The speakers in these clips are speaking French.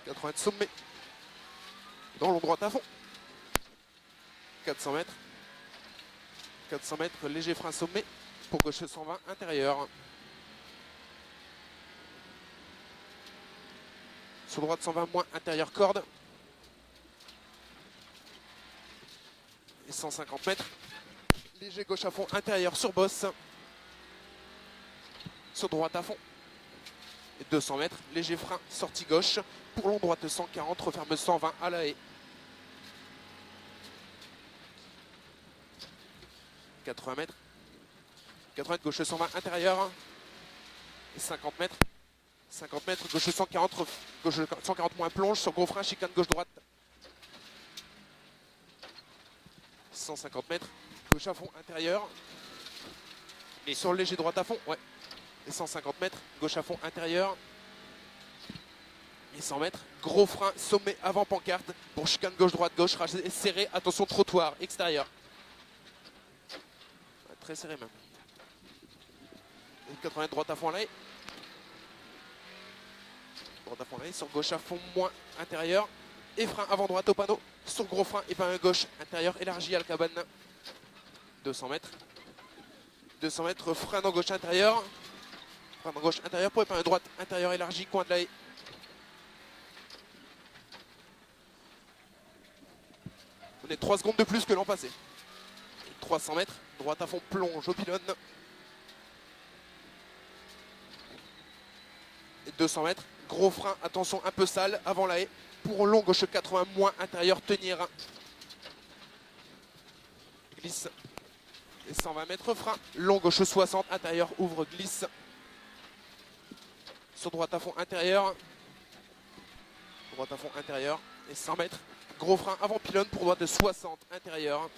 80 de sommet. Dans long droite à fond. 400 mètres. 400 mètres, léger frein sommet. Pour gauche 120, intérieur. Sur droite 120 moins, intérieur corde. Et 150 mètres. Léger gauche à fond, intérieur sur bosse. Sur droite à fond. Et 200 mètres, léger frein, sortie gauche. Pour long droite 140, referme 120 à la haie. 80 mètres. 80 mètres, gauche 120, intérieur. Et 50 mètres. 50 mètres, gauche 140, gauche 140 moins plonge, sur gros frein, chicane gauche-droite. 150 mètres, gauche à fond, intérieur. Et sur le léger droite à fond, ouais. Et 150 mètres, gauche à fond, intérieur. Et 100 mètres, gros frein, sommet avant pancarte. Pour chicane gauche-droite, gauche, serré, attention, trottoir, extérieur. Ouais, très serré même. Et 80 mètres, droite à fond, là. Droite à fond, là. Sur gauche à fond, moins, intérieur. Et frein avant droite au panneau. Sur gros frein, et pas un gauche, intérieur, élargi à la cabane. 200 mètres. 200 mètres, frein dans gauche intérieur. Frein dans gauche intérieur pour épingle droite, intérieur élargi, coin de la haie. On est 3 secondes de plus que l'an passé. 300 mètres, droite à fond, plonge au pylône. Et 200 mètres, gros frein, attention un peu sale, avant la haie. Pour long, gauche 80, moins intérieur, tenir. Glisse. Et 120 mètres, frein, long, gauche 60, intérieur, ouvre, glisse. Sur droite à fond, intérieur. Droite à fond, intérieur. Et 100 mètres, gros frein, avant pylône, pour droite 60, intérieur.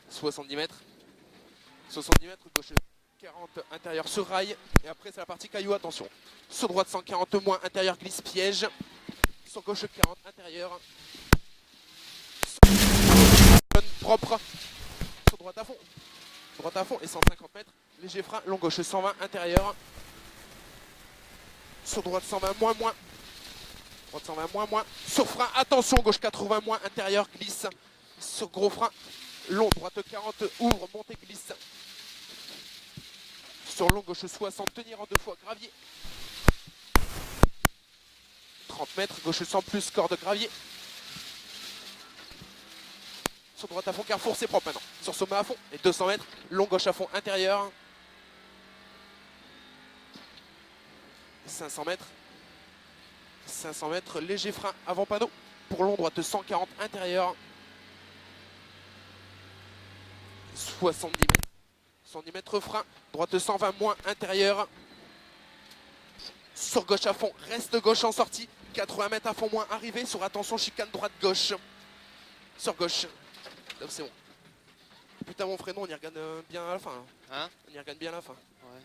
70 mètres. 70 mètres, gauche 40, intérieur sur rail. Et après, c'est la partie caillou, attention. Sur droite 140 moins, intérieur glisse, piège. Sur gauche 40, intérieur. Propre. Sur droite à fond. Droite à fond et 150 mètres. Léger frein, long gauche 120, intérieur. Sur droite 120 moins. Droite 120 moins. Sur frein, attention, gauche 80 moins, intérieur, glisse. Sur gros frein, long, droite 40, ouvre, montée, glisse. Sur long, gauche 60, tenir en 2 fois, gravier. 30 mètres, gauche 100 plus, corde, gravier. Sur droite à fond, carrefour, c'est propre maintenant. Sur sommet à fond, et 200 mètres, long gauche à fond, intérieur. 500 mètres. 500 mètres, léger frein, avant panneau. Pour long, droite 140, intérieur. 70 mètres. 70 mètres, frein, droite 120 moins, intérieur. Sur gauche à fond, reste gauche en sortie. 80 mètres à fond moins, arrivé. Sur attention, chicane droite-gauche. Sur gauche. C'est bon. Putain, mon frère, on y regagne bien à la fin. Hein, on y regagne bien à la fin. Ouais.